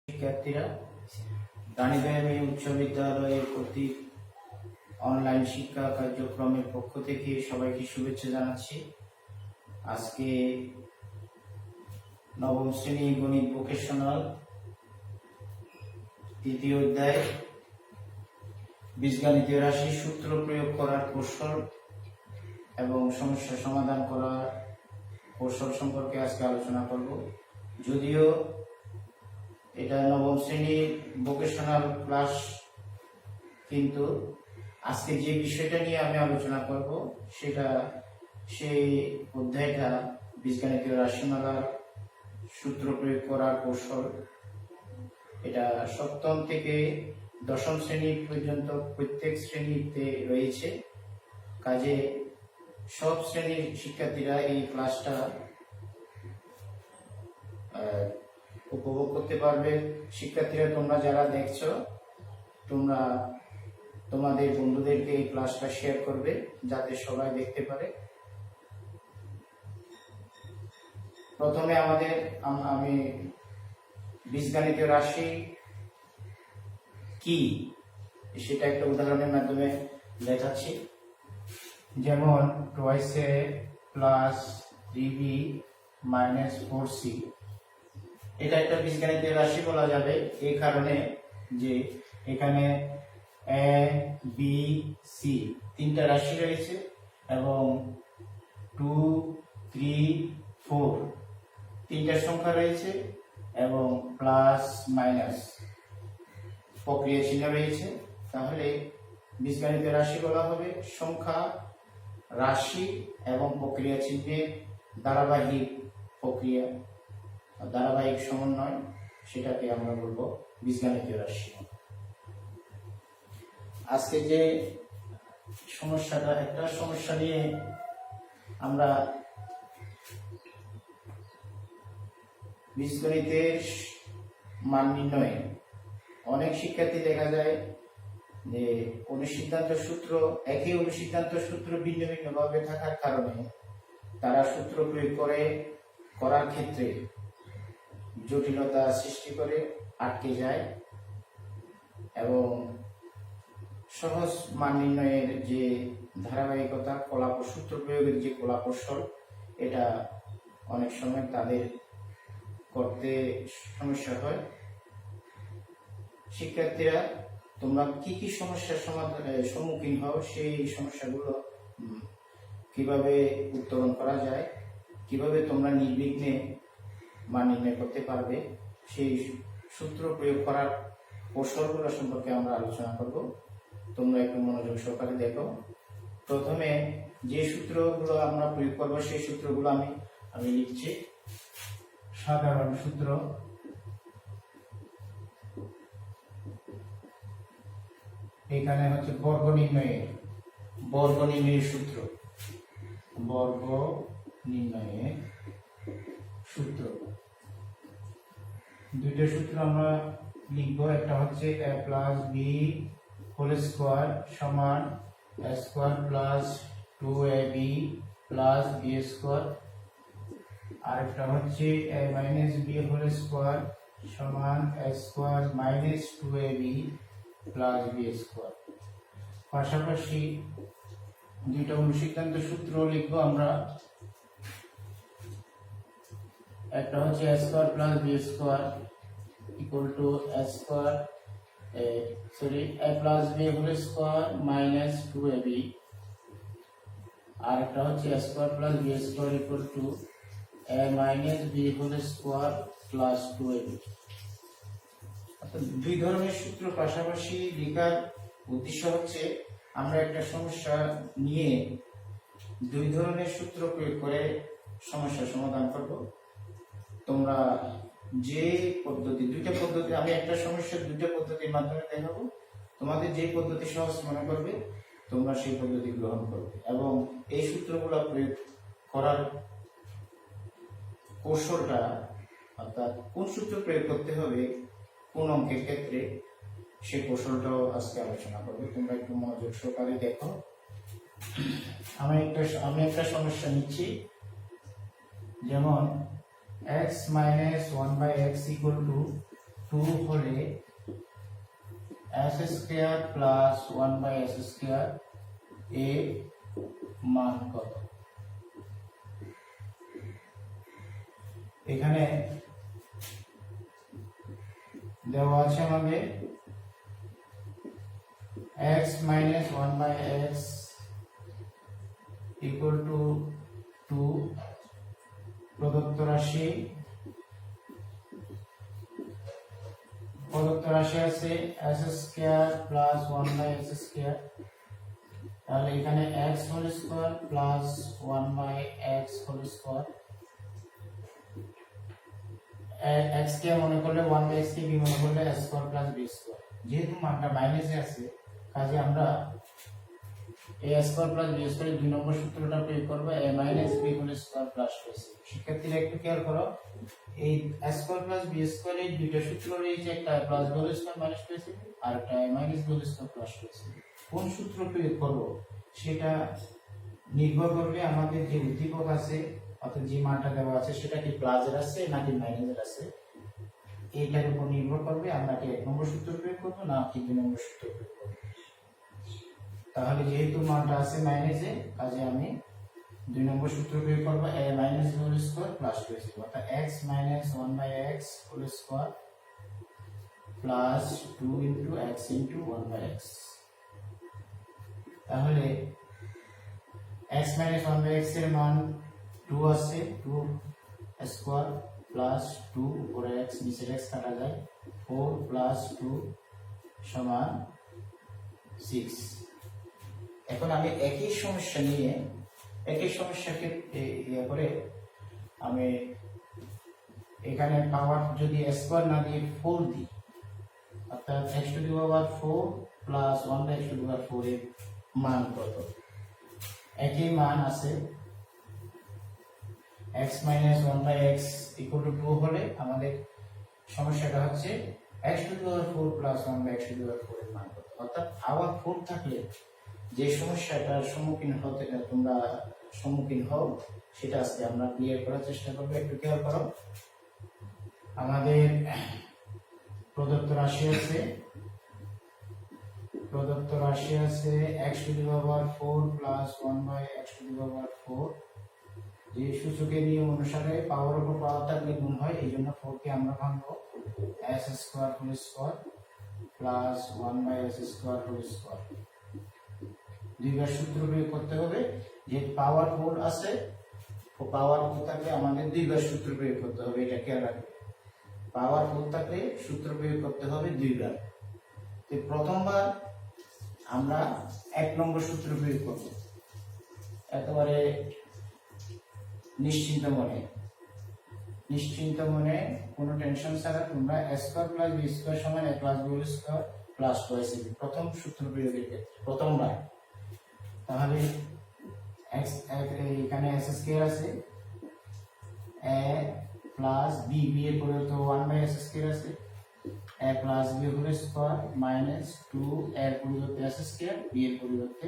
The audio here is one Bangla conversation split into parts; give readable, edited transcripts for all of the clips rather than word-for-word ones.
শিক্ষার্থীরা, রানীগঞ্জ উচ্চ বিদ্যালয়ের কর্তৃক অনলাইন শিক্ষা কার্যক্রমের পক্ষ থেকে সবাইকে শুভেচ্ছা জানাচ্ছি। আজকে নবম শ্রেণী গণিত ভোকেশনাল তৃতীয় অধ্যায় বীজগণিতীয় রাশি সূত্র প্রয়োগ করার কৌশল এবং সমস্যা সমাধান করার কৌশল সম্পর্কে আজকে আলোচনা করব। যদিও এটা নবম শ্রেণীর ভোকেশনাল ক্লাস, কিন্তু আজকে যে বিষয়টা নিয়ে আমি আলোচনা করব সেটা সেই অধ্যায়টা বীজগণিতীয় রাশিমালার সূত্র প্রয়োগ করার কৌশল। এটা সপ্তম থেকে দশম শ্রেণী পর্যন্ত প্রত্যেক শ্রেণীতে রয়েছে। কাজে সব শ্রেণীর শিক্ষার্থীরা এই ক্লাসটা উপভোগ করতে পারবে। শিক্ষার্থীরা, তোমরা যারা দেখছো, তোমরা তোমাদের বন্ধুদেরকে এই ক্লাসটা শেয়ার করবে যাতে সবাই দেখতে পারে। প্রথমে আমি বীজগণিতীয় রাশি কি সেটা একটা উদাহরণের মাধ্যমে দেখাচ্ছি। যেমন 2a plus 3b minus 4c, এটা একটা বীজগণিতীয় রাশি বলা যাবে এই কারণে যে এখানে a b c তিনটা রাশি রয়েছে এবং 2 3 4 তিনটা সংখ্যা রয়েছে এবং প্লাস মাইনাস প্রক্রিয়া চিহ্ন রয়েছে। তাহলে বীজগণিতীয় রাশি বলা হবে সংখ্যা, রাশি এবং প্রক্রিয়া চিহ্নের ধারাবাহিক প্রক্রিয়া, ধারাবাহিক সমন্বয়, সেটাকে আমরা বলবো বীজগণিতীয় রাশি। আজকে যে একটা সমস্যা নিয়ে আমরা বীজগণিতের মান নির্ণয়ে অনেক শিক্ষার্থী দেখা যায় যে অনুসিদ্ধান্ত সূত্র, একই অনুসিদ্ধান্ত সূত্র ভিন্ন ভিন্ন ভাবে থাকার কারণে তারা সূত্র প্রয়োগ করার ক্ষেত্রে জটিলতা সৃষ্টি করে আটকে যায় এবং সহজ মান নির্ণয়ের যে ধারাবাহিকতা, সূত্র প্রয়োগের যে কৌশল, এটা অনেক সময় তাদের করতে সমস্যা হয়। শিক্ষার্থীরা, তোমরা কি কি সমস্যার সম্মুখীন হও, সেই সমস্যাগুলো কিভাবে উত্তরণ করা যায়, কিভাবে তোমরা নির্বিঘ্নে মান নির্ণয় করতে পারবে, সেই সূত্র প্রয়োগ করার কৌশলগুলো সম্পর্কে আমরা আলোচনা করব। তোমরা একটু মনোযোগ সহকারে দেখো। প্রথমে যে সূত্রগুলো আমরা প্রয়োগ করবো সেই সূত্রগুলো আমি লিখছি। সাধারণ সূত্র, এখানে হচ্ছে বর্গ নির্ণয়ের সূত্র, দুইটা সূত্র আমরা লিখবো। একটা হচ্ছে a plus B whole square সমান a square plus 2ab plus B square, আর একটা হচ্ছে a minus B whole square সমান a square minus 2ab plus B square. পাশাপাশি দুইটা অনুসিদ্ধান্ত সূত্র লিখবো আমরা। একটা হচ্ছে a square plus B square equal to a square a plus B whole square minus 2ab, আর একটা হচ্ছে a square plus B square equal to a minus B whole square plus 2ab। দুই ধরনের সূত্র পাশাপাশি লেখার উদ্দেশ্য হচ্ছে আমরা একটা সমস্যা নিয়ে দুই ধরনের সূত্র প্রয়োগ করে সমস্যার সমাধান করব। তোমরা যে দুইটা পদ্ধতি, আমি একটা সমস্যা দুইটা পদ্ধতির মাধ্যমে দেখাবো। তোমাদের যে পদ্ধতি সহজ মনে করবে তোমরা সেই পদ্ধতি গ্রহণ করবে এবং এই সূত্রগুলো প্রয়োগ করার কৌশলটা, অর্থাৎ কোন সূত্র প্রয়োগ করতে হবে কোন অঙ্কের ক্ষেত্রে, সেই কৌশলটাও আজকে আলোচনা করবে। তোমরা একটু মনোযোগ সহকারে দেখো। আমি একটা সমস্যা নিচ্ছি। যেমন x minus 1 by x equal to two হলে s square plus 1/s square এর মান কত? এখানে দেওয়া আছে আমাদের x minus 1/x equal to 2 প্রদত্ত রাশি আছে s square plus 1/s square, তাহলে এখানে x whole square plus 1/x whole square, x কে মনে করলে 1/x কে b মনে করলে s square plus b square. যেহেতু মানটা মাইনাসে আছে কাজে আমরা a square plus b square দুই নম্বর সূত্রটা প্রয়োগ করব, a minus b whole square plus b। শিক্ষার্থীরা একটু খেয়াল করো, এই a square plus b square এই দুইটা সূত্র রয়েছে, একটা plus b whole square minus b আর একটা a minus b whole square plus b। কোন সূত্র প্রয়োগ করব সেটা নির্ভর করবে আমাদের যে উদ্দীপক আছে অর্থাৎ যে মানটা দেওয়া আছে সেটা কি প্লাসের আছে নাকি মাইনাসের আছে, এইটার উপর নির্ভর করবে আমরা কি এক নম্বর সূত্র প্রয়োগ করব না কি দুই নম্বর সূত্র প্রয়োগ করব। তাহলে যেহেতু মানটা আছে মাইনাসে কাজে আমি দুই নম্বর সূত্র প্রয়োগ করব, a minus b whole square plus 2 অর্থাৎ x minus 1/x whole square plus 2 into x into 1/x। তাহলে x মাইনাস 1/x এর মান 2 আছে, 2 স্কয়ার প্লাস 2 উপরে x নিচের x কাটা যায়, 4 প্লাস 2 সমান 6। এখন আমি একই সমস্যাকে ইয়ে করে আমি এখানে পাওয়ার যদি স্কয়ার না দিয়ে 4 দিই অর্থাৎ x to the power 4 plus 1/x to the power 4 এর মান কত? একই মান আছে x minus 1/x equal to 2 হলে আমাদের সমস্যাটা হচ্ছে x to the power 4 plus 1/x to the power 4 এর মান কত। অর্থাৎ পাওয়ার 4 থাকলে যে সমস্যাটার তোমরা সম্মুখীন হও সেটা আজকে আমরা ক্লিয়ার করার চেষ্টা করব। একটু খেয়াল করো, আমাদের প্রদত্ত রাশি আছে x to the power 4 plus 1/x to the power 4। যে সূচকের নিয়ম অনুসারে পাওয়ার উপর পাওয়ার থাকলে গুণ হয়, এই জন্য 4 কে আমরা ভাঙবো s square whole square plus 1/s square whole square. দুইবার সূত্র প্রয়োগ করতে হবে, যে পাওয়ার 4 আছে পাওয়ার 4 থাকলে আমাদের দুইবার সূত্র প্রয়োগ করতে হবে, এটা খেয়াল রাখবে। পাওয়ার 4 থাকলে সূত্র প্রয়োগ করতে হবে দুইবার। তো প্রথমবার আমরা এক নম্বর সূত্র প্রয়োগ করব একেবারে নিশ্চিন্ত মনে কোনো টেনশন ছাড়া তোমরা a square plus b square সমান a plus b whole square plus 2ac প্রথম সূত্র প্রয়োগের ক্ষেত্রে প্রথমবার। তাহলে x এখানে s স্কয়ার আছে, a প্লাস b এর পরিবর্তে 1/s স্কয়ার আছে, a plus b whole square minus 2 এর পরিবর্তে s স্কয়ার b এর পরিবর্তে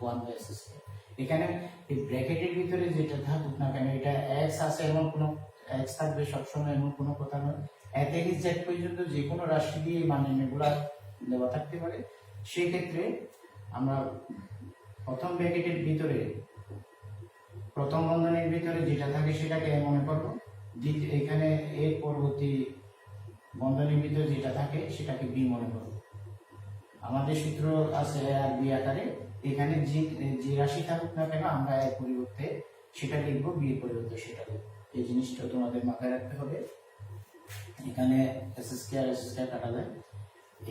1/s স্কয়ার। এখানে এই ব্র্যাকেটের ভিতরে যেটা থাকুক না কেন এটা x আছে এমন কোনো x থাকবে সবসময় এমন কোনো কথা নয়। a থেকে z পর্যন্ত যে কোনো রাশি দিয়ে মানে এগুলা দেওয়া থাকতে পারে। সেই ক্ষেত্রে আমরা প্রথম ব্র্যাকেটের ভিতরে প্রথম বন্ধনীর ভিতরে যেটা থাকে সেটাকে মনে করব, এখানে এর পরবর্তী বন্ধনীর ভিতরে যেটা থাকে সেটাকে b মনে করব। আমাদের সূত্র আছে a আর b আকারে, এখানে যে রাশি থাকুক না কেন আমরা এর পরিবর্তে সেটা লিখবো, b এর পরিবর্তে সেটা লিখবো। এই জিনিসটা তোমাদের মাথায় রাখতে হবে। এখানে s স্কয়ার কাটা যায়।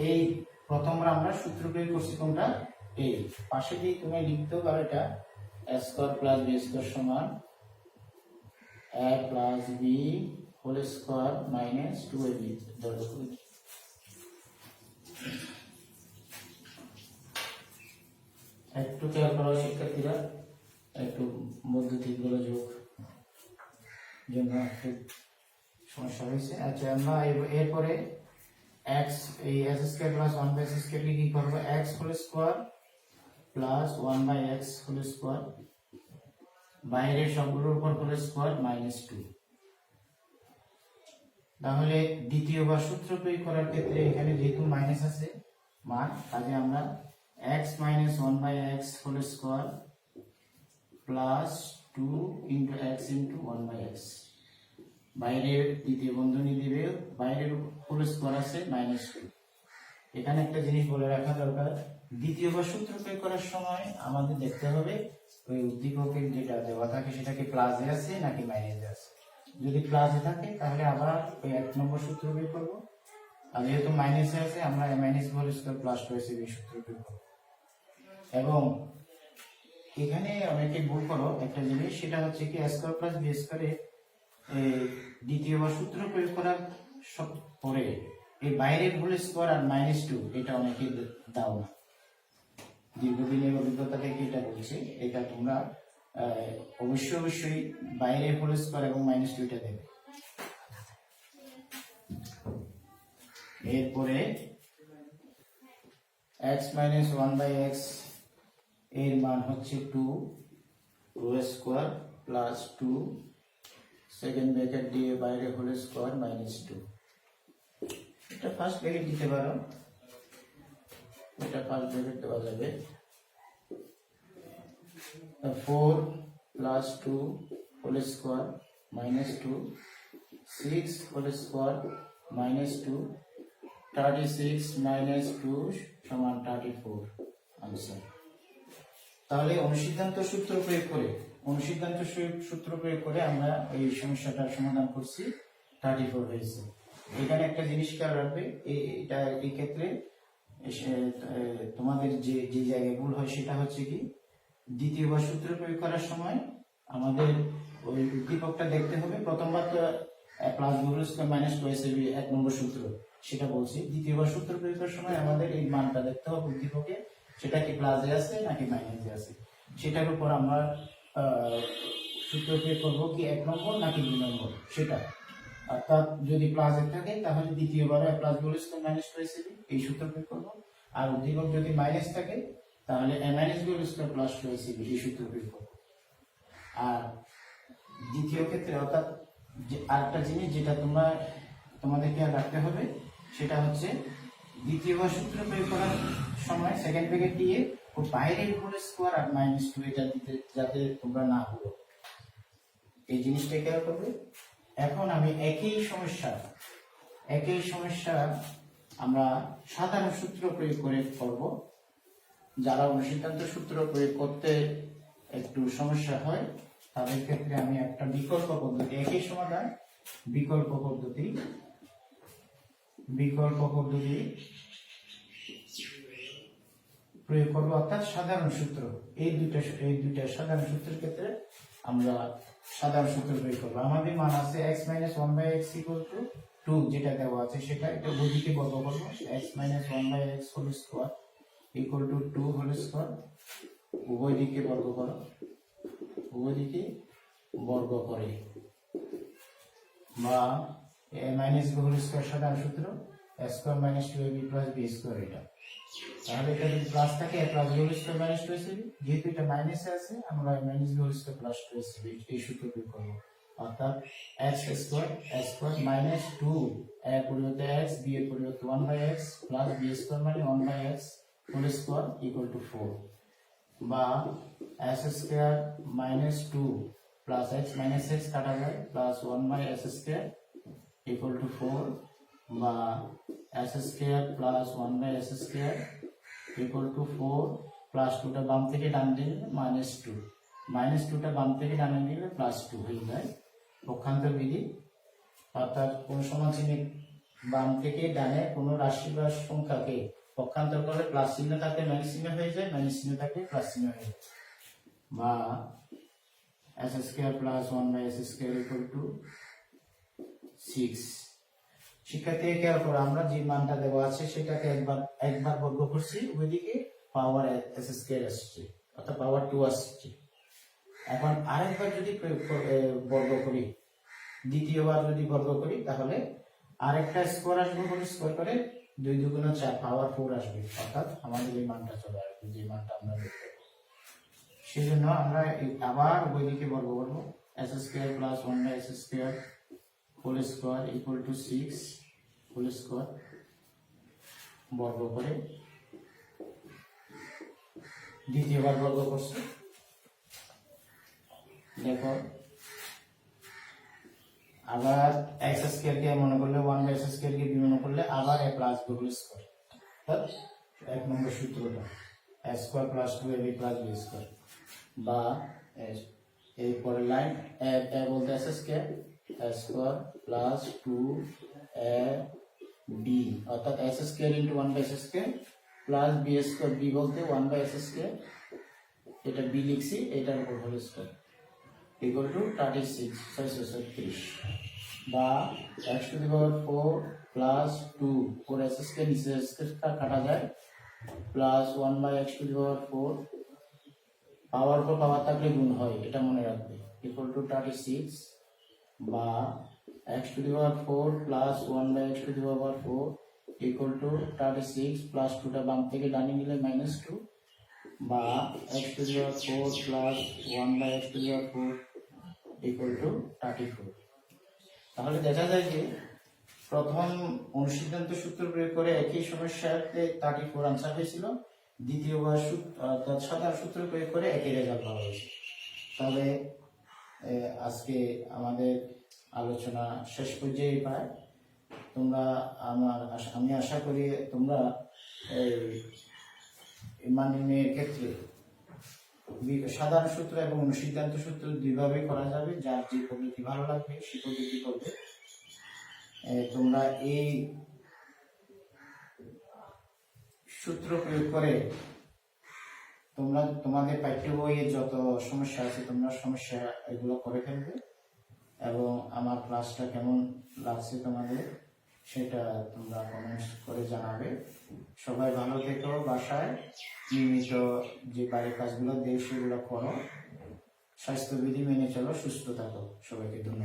এই প্রথমবার আমরা সূত্র প্রয়োগ করছি কোনটা, এই পাশে দিয়ে তুমি লিখতেও পারো এটা a square plus b square সমান a plus b whole square minus 2ab। একটু খেয়াল করো শিক্ষার্থীরা, একটু বৈদ্যুতিক গোলযোগ জন্য একটু সমস্যা হয়েছে। আচ্ছা, আমরা এরপরে x এই s square plus 1/s square কি করব, x whole square plus 1/x whole square বাইরের সবগুলোর উপর হোল স্কয়ার মাইনাস 2। তাহলে দ্বিতীয়বার সূত্র প্রয়োগ করার ক্ষেত্রে এখানে যেহেতু মাইনাস আছে মান, কাজে আমরা x minus 1/x whole square plus 2 into x into 1/x, বাইরের দ্বিতীয় বন্ধনী দিবে, বাইরের হোল স্কোয়ার আছে -2। এখানে একটা জিনিস বলে রাখা দরকার, দ্বিতীয়বার সূত্র প্রয়োগ করার সময় আমাদের দেখতে হবে ওই উদ্দীপকের যেটা দেওয়া থাকে সেটা কি প্লাসে আছে নাকি মাইনাসে আছে। যদি প্লাসে থাকে তাহলে আবার ওই 1 নম্বর সূত্র প্রয়োগ করবো, আর যেহেতু মাইনাসে আছে আমরা minus whole square plus 2ac সূত্র প্রয়োগ করবো। এবং এখানে অনেকে ভুল করো একটা জিনিস, সেটা হচ্ছে কি a স্কয়ার প্লাস b স্কয়ারে দ্বিতীয়বার সূত্র প্রয়োগ করার পরে এই বাইরের হোল স্কয়ার আর -2 এটা অনেকে দাও না। দীর্ঘদিনের অভিজ্ঞতা থেকে এটা বলছি, এটা তোমরা অবশ্যই বাইরের হোল স্কয়ার এবং -2 এটা দেবে। এরপরে x মাইনাস 1/x এর মান হচ্ছে 2 রো স্কয়ার প্লাস 2 সেকেন্ড ব্র্যাকেট দিয়ে বাইরে হোল স্কয়ার -2। এটা ফার্স্ট ব্র্যাকেট দিতে পারো, এটা ফার্স্ট ব্র্যাকেট দেওয়া যাবে। 4 plus 2 whole square -2, 6 whole square -2, 36 minus 2 সমান 34 आंसर। তাহলে অনুসিদ্ধান্ত সূত্র প্রয়োগ করে আমরা এই সমস্যাটার সমাধান করছি, 34 হয়েছে। এখানে একটা জিনিস খেয়াল রাখবে, এটা এই ক্ষেত্রে তোমাদের যে জায়গায় ভুল হয় সেটা হচ্ছে কি, দ্বিতীয়বার সূত্র প্রয়োগ করার সময় আমাদের ওই উদ্দীপকটা দেখতে হবে। প্রথমবার তো plus whole square minus 2ac 1 নম্বর সূত্র সেটা বলছি, দ্বিতীয়বার সূত্র প্রয়োগ করার সময় আমাদের এই মানটা দেখতে হবে উদ্দীপকে, সেটা কি প্লাসে আছে নাকি মাইনাসে আছে। সেটার উপর আমরা সূত্র প্রয়োগ করবো কি 1 নম্বর নাকি 2 নম্বর সেটা। অর্থাৎ যদি প্লাসে থাকে তাহলে দ্বিতীয়বার plus whole square minus 2ac এই সূত্র প্রয়োগ করবো, আর উদ্দীপক যদি মাইনাস থাকে তাহলে minus whole square plus 2ac এই সূত্র প্রয়োগ করবো। আর দ্বিতীয় ক্ষেত্রে অর্থাৎ আরেকটা জিনিস যেটা তোমাদেরকে রাখতে হবে সেটা হচ্ছে, দ্বিতীয়বার সূত্র প্রয়োগ করার সময় সেকেন্ড ব্র্যাকেট দিয়ে ও বাইরের হোল স্কয়ার আর -2 এটা দিতে যাতে তোমরা না ভুলো, এই জিনিসটা খেয়াল করবে। এখন আমি একই সমস্যা আমরা সাধারণ সূত্র প্রয়োগ করে করব। যারা অনুসিদ্ধান্ত সূত্র প্রয়োগ করতে একটু সমস্যা হয় তাদের ক্ষেত্রে আমি একটা বিকল্প পদ্ধতি, একই সমাধান বিকল্প পদ্ধতি প্রয়োগ করবো, অর্থাৎ সাধারণ সূত্র। এই দুইটা সাধারণ সূত্রের ক্ষেত্রে আমরা সাধারণ সূত্র প্রয়োগ করবো। আমাদের মান আছে x minus 1/x equal to 2 যেটা দেওয়া আছে সেটা এটা উভয়দিকে বর্গ করবো, x minus 1/x whole square equal to 2 whole square, উভয়দিকে বর্গ করো, উভয়দিকে বর্গ করে, বা মাইনাস b হোল স্কয়ার সাধারণ সূত্র a square minus 2ab plus b square এটা। তাহলে এটা যদি প্লাস থাকে plus b whole square minus 2ac, যেহেতু এটা মাইনাসে আছে আমরা minus b whole square plus 2ac এই সূত্র প্রয়োগ করব। অর্থাৎ x স্কয়ার মাইনাস 2 এর পরিবর্তে x, b এর পরিবর্তে 1/x প্লাস b স্কয়ার মানে 1/x whole square equal two 4, বা s square minus 2 plus x minus x কাটা যায় plus 1/s square equal two 4, বা s square plus 1/s square equal two 4 plus 2টা বাম থেকে ডানে দিলে -2টা বাম থেকে ডানে দিলে +2 হয়ে যায় পক্ষান্তর বিধি। অর্থাৎ কোন সমানচিহ্নে বাম থেকে ডানে কোন রাশি বা সংখ্যাকে পক্ষান্তর করলে প্লাস চিহ্ন থাকলে মাইনাস চিহ্ন হয়ে যায়, মাইনাস চিহ্ন থাকলে প্লাস চিহ্ন হয়ে যায়, বা s square plus 1/s square equal to 6। শিক্ষার্থী খেয়াল করো, আমরা যে মানটা দেওয়া আছে সেটাকে একবার বর্গ করছি, ওইদিকে পাওয়ার s স্কয়ার আসছে অর্থাৎ পাওয়ার 2 আসছে। এখন আরেকবার যদি বর্গ করি, দ্বিতীয়বার যদি বর্গ করি তাহলে আরেকটা স্কয়ার আসবে, হোল স্কয়ার করে 2 × 2 = 4 পাওয়ার 4 আসবে, অর্থাৎ আমাদের এই মানটা চলে আসবে যে মানটা আমরা দেখতে পাবো। সেজন্য আমরা আবার ওইদিকে বর্গ করব, s square plus 1/s square whole square equal to 6 whole square বর্গ করে দ্বিতীয়বার বর্গ করছে। দেখো আবার এক্স স্কয়ার কে মনে করলে 1 বাই এক্স স্কয়ার কে বিমনে করলে আবার a plus b whole square, অর্থাৎ এক নম্বর সূত্রটা a square plus 2ab plus b square, বা এই পরের লাইন a বলতে s square a square plus 2ab, অর্থাৎ s square into 1 by s square plus b square, b বলতে 1 বাই s স্কয়ার, এটা b লিখছি, এটার উপর হোল স্কয়ার ইকুয়াল টু 36 বা x to the power 4 plus 2 4s square নিচে স্কয়ারটা কাটা যায় plus 1 by x to the power 4 power পর পাওয়ার থাকলে গুণ হয়, এটা মনে রাখবে, ইকুয়াল টু 36 বা x to the power 4 plus 1 by x to the power 4 equal to 36 plus 2টা বাম থেকে ডানে নিলে -2 বা x to the power 4 plus 1 by x to the power 4 equal to 34। তাহলে দেখা যায় যে প্রথম অনুসিদ্ধান্ত সূত্র প্রয়োগ করে একই সমস্যাতে 34 আনসার হয়েছিল, দ্বিতীয়বার অর্থাৎ সাধারণ সূত্র প্রয়োগ করে একই রেজাল্ট পাওয়া হয়েছে। তবে আজকে আমাদের আলোচনা শেষ পর্যায়ে প্রায়, তোমরা আমি আশা করি তোমরা মান নির্ণয়ের ক্ষেত্রে সাধারণ সূত্র এবং অনুসিদ্ধান্ত সূত্র দুইভাবে করা যাবে, যার যে পদ্ধতি ভালো লাগবে সেই পদ্ধতি করবে। তোমরা এই সূত্র প্রয়োগ করে তোমরা তোমাদের পাঠ্য বইয়ে যত সমস্যা আছে তোমরা সমস্যা এগুলো করে ফেলবে, এবং আমার ক্লাসটা কেমন লাগছে তোমাদের সেটা তোমরা কমেন্টস করে জানাবে। সবাই ভালো থেকো, বাসায় নিয়মিত যে বাড়ির কাজগুলো দেয় সেগুলো করো, স্বাস্থ্যবিধি মেনে চলো, সুস্থ থাকো। সবাইকে ধন্যবাদ।